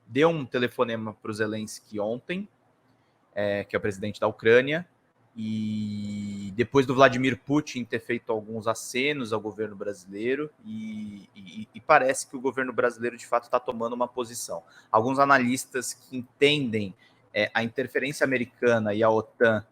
deu um telefonema para o Zelensky ontem, que é o presidente da Ucrânia, e depois do Vladimir Putin ter feito alguns acenos ao governo brasileiro, e parece que o governo brasileiro, de fato, está tomando uma posição. Alguns analistas que entendem a interferência americana e a OTAN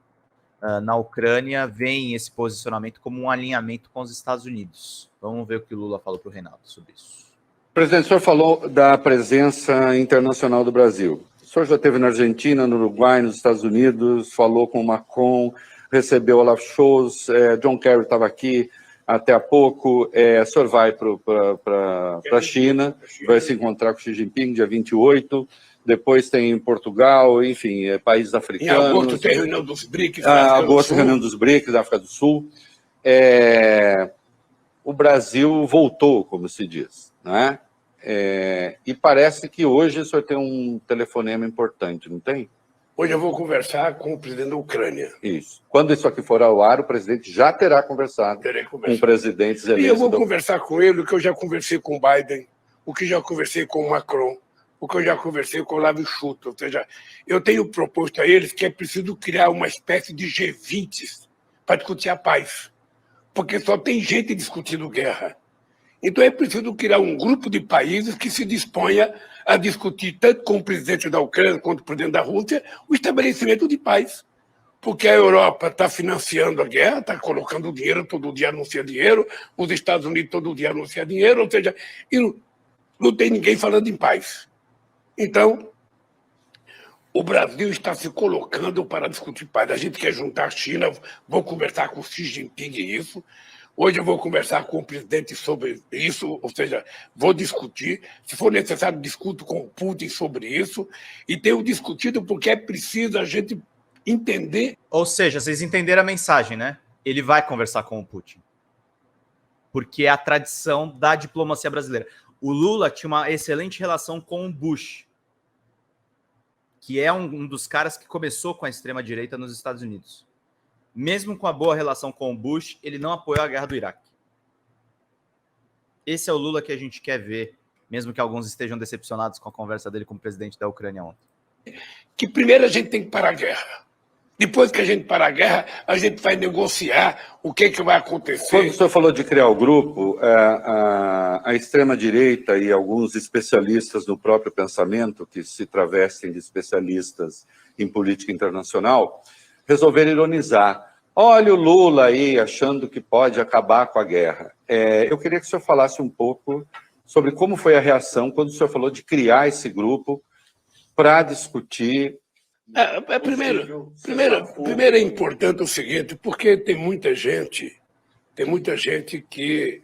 na Ucrânia veem esse posicionamento como um alinhamento com os Estados Unidos. Vamos ver o que o Lula falou para o Renato sobre isso. Presidente, o senhor falou da presença internacional do Brasil. O senhor já esteve na Argentina, no Uruguai, nos Estados Unidos, falou com o Macron, recebeu Olaf Scholz, John Kerry estava aqui até há pouco, o senhor vai para a China, vai se encontrar com Xi Jinping dia 28, depois tem Portugal, enfim, países africanos. Em agosto tem reunião dos BRICS. Agosto reunião dos BRICS, da África do Sul. O Brasil voltou, como se diz, né? E parece que hoje o senhor tem um telefonema importante, não tem? Hoje eu vou conversar com o presidente da Ucrânia. Isso. Quando isso aqui for ao ar, o presidente já terá conversado com o presidente Zelensky. E eu vou conversar com ele o que eu já conversei com o Biden, o que já conversei com o Macron, o que eu já conversei com o Olavo Scholz. Ou seja, eu tenho proposto a eles que é preciso criar uma espécie de G20 para discutir a paz. Porque só tem gente discutindo guerra. Então é preciso criar um grupo de países que se disponha a discutir, tanto com o presidente da Ucrânia quanto com o presidente da Rússia, o estabelecimento de paz. Porque a Europa está financiando a guerra, está colocando dinheiro, todo dia anuncia dinheiro, os Estados Unidos todo dia anuncia dinheiro, ou seja, não tem ninguém falando em paz. Então, o Brasil está se colocando para discutir paz. A gente quer juntar a China, vou conversar com o Xi Jinping isso. Hoje eu vou conversar com o presidente sobre isso, ou seja, vou discutir. Se for necessário, discuto com o Putin sobre isso. E tenho discutido porque é preciso a gente entender. Ou seja, vocês entenderam a mensagem, né? Ele vai conversar com o Putin. Porque é a tradição da diplomacia brasileira. O Lula tinha uma excelente relação com o Bush, que é um dos caras que começou com a extrema-direita nos Estados Unidos. Mesmo com a boa relação com o Bush, ele não apoiou a guerra do Iraque. Esse é o Lula que a gente quer ver, mesmo que alguns estejam decepcionados com a conversa dele com o presidente da Ucrânia ontem. Que primeiro a gente tem que parar a guerra. Depois que a gente parar a guerra, a gente vai negociar o que vai acontecer. Quando o senhor falou de criar o grupo, a extrema-direita e alguns especialistas no próprio pensamento, que se travestem de especialistas em política internacional, resolveram ironizar. Olha o Lula aí achando que pode acabar com a guerra. Eu queria que o senhor falasse um pouco sobre como foi a reação quando o senhor falou de criar esse grupo para discutir. Primeiro é importante o seguinte, porque tem muita gente que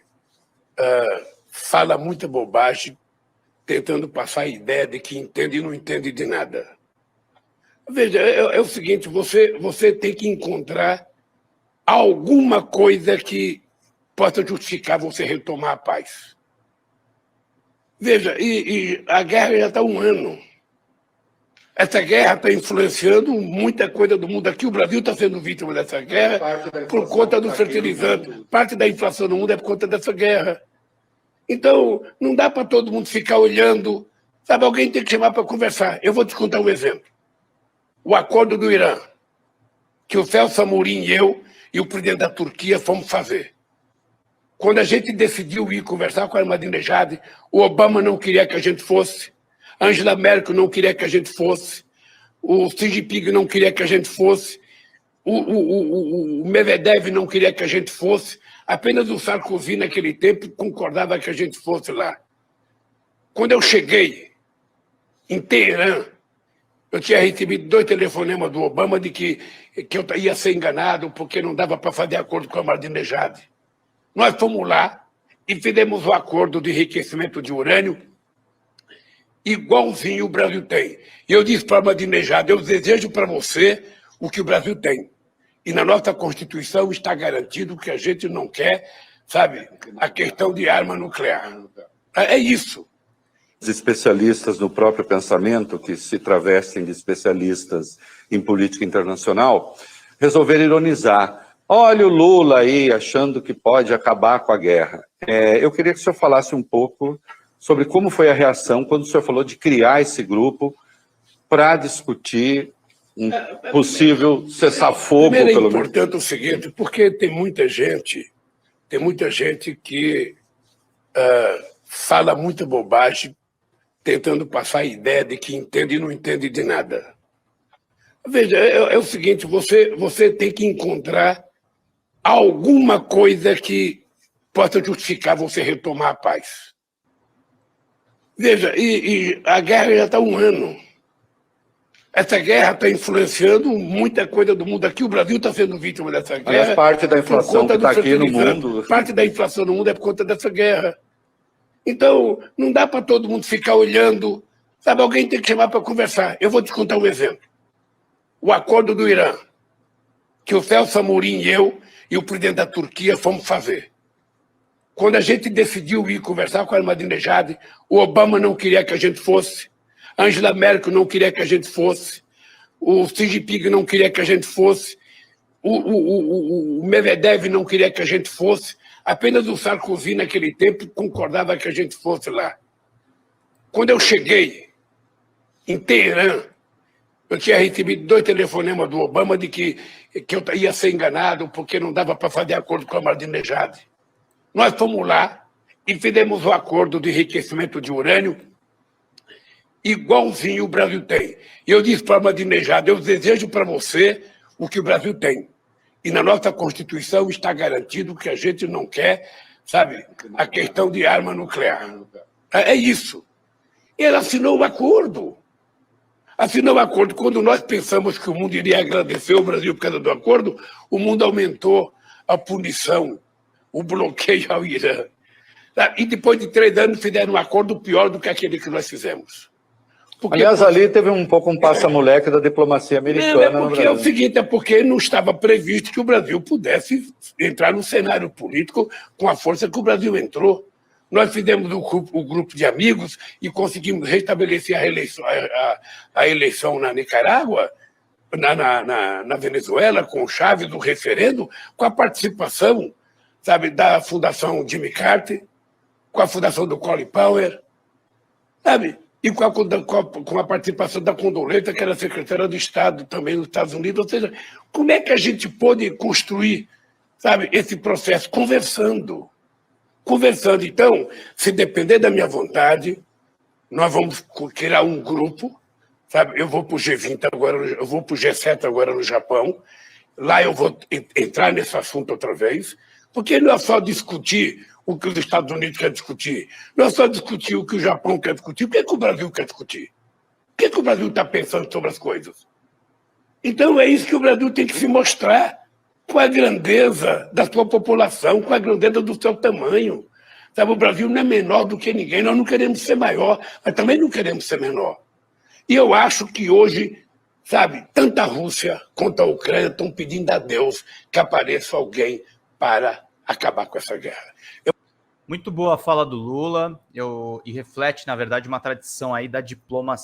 fala muita bobagem, tentando passar a ideia de que entende e não entende de nada. Veja, é o seguinte, você tem que encontrar alguma coisa que possa justificar você retomar a paz. Veja, e a guerra já está há 1 ano. Essa guerra está influenciando muita coisa do mundo. Aqui o Brasil está sendo vítima dessa guerra por conta do fertilizante. Parte da inflação no mundo é por conta dessa guerra. Então, não dá para todo mundo ficar olhando. Sabe, alguém tem que chamar para conversar. Eu vou te contar um exemplo. O acordo do Irã, que o Celso Amorim e eu e o presidente da Turquia fomos fazer. Quando a gente decidiu ir conversar com a Ahmadinejad, o Obama não queria que a gente fosse, a Angela Merkel não queria que a gente fosse, o Xi Jinping não queria que a gente fosse, o Medvedev não queria que a gente fosse, apenas o Sarkozy, naquele tempo, concordava que a gente fosse lá. Quando eu cheguei em Teherã, eu tinha recebido 2 telefonemas do Obama de que eu ia ser enganado porque não dava para fazer acordo com a Ahmadinejad. Nós fomos lá e fizemos um acordo de enriquecimento de urânio igualzinho o Brasil tem. E eu disse para a Ahmadinejad, eu desejo para você o que o Brasil tem. E na nossa Constituição está garantido que a gente não quer, sabe, a questão de arma nuclear. É isso. Os especialistas no próprio pensamento, que se travestem de especialistas em política internacional, resolveram ironizar. Olha o Lula aí achando que pode acabar com a guerra. Eu queria que o senhor falasse um pouco sobre como foi a reação quando o senhor falou de criar esse grupo para discutir um possível cessar-fogo. Primeiro é importante o seguinte, porque tem muita gente que fala muita bobagem, tentando passar a ideia de que entende e não entende de nada. Veja, é o seguinte, você tem que encontrar alguma coisa que possa justificar você retomar a paz. Veja, e a guerra já está há 1 ano. Essa guerra está influenciando muita coisa do mundo. Aqui o Brasil está sendo vítima dessa guerra. Aliás, parte da inflação que está aqui no mundo. Parte da inflação no mundo é por conta dessa guerra. Então, não dá para todo mundo ficar olhando. Sabe, alguém tem que chamar para conversar. Eu vou te contar um exemplo. O acordo do Irã, que o Celso Amorim e eu e o presidente da Turquia fomos fazer. Quando a gente decidiu ir conversar com a Ahmadinejad, o Obama não queria que a gente fosse, a Angela Merkel não queria que a gente fosse, o Xi Jinping não queria que a gente fosse, o Medvedev não queria que a gente fosse, apenas o Sarkozy, naquele tempo, concordava que a gente fosse lá. Quando eu cheguei em Teherã, eu tinha recebido 2 telefonemas do Obama de que eu ia ser enganado porque não dava para fazer acordo com a Ahmadinejad. Nós fomos lá e fizemos um acordo de enriquecimento de urânio igualzinho o Brasil tem. E eu disse para a Ahmadinejad, eu desejo para você o que o Brasil tem. E na nossa Constituição está garantido que a gente não quer, sabe, a questão de arma nuclear. É isso. E ela assinou o acordo. Assinou o acordo. Quando nós pensamos que o mundo iria agradecer o Brasil por causa do acordo, o mundo aumentou a punição, o bloqueio ao Irã. E depois de 3 anos fizeram um acordo pior do que aquele que nós fizemos. Aliás, ali teve um pouco um passa-moleque da diplomacia americana. Não, porque é o seguinte, é porque não estava previsto que o Brasil pudesse entrar no cenário político com a força que o Brasil entrou. Nós fizemos o grupo de amigos e conseguimos restabelecer a eleição na Nicarágua, na Venezuela, com o Chávez, do referendo, com a participação, sabe, da Fundação Jimmy Carter, com a Fundação do Colin Powell, sabe? E com a participação da Condoleezza, que era secretária de Estado também nos Estados Unidos. Ou seja, como é que a gente pode construir, sabe, esse processo? Conversando. Conversando. Então, se depender da minha vontade, nós vamos criar um grupo, sabe? Eu vou para o G20 agora, eu vou para o G7 agora no Japão. Lá eu vou entrar nesse assunto outra vez, porque não é só discutir o que os Estados Unidos querem discutir, não é só discutir o que o Japão quer discutir, o que é que o Brasil quer discutir? O que é que o Brasil está pensando sobre as coisas? Então é isso que o Brasil tem que se mostrar, com a grandeza da sua população, com a grandeza do seu tamanho. Sabe, o Brasil não é menor do que ninguém, nós não queremos ser maior, mas também não queremos ser menor. E eu acho que hoje, sabe, tanto a Rússia quanto a Ucrânia estão pedindo a Deus que apareça alguém para acabar com essa guerra. Muito boa a fala do Lula, e reflete, na verdade, uma tradição aí da diplomacia.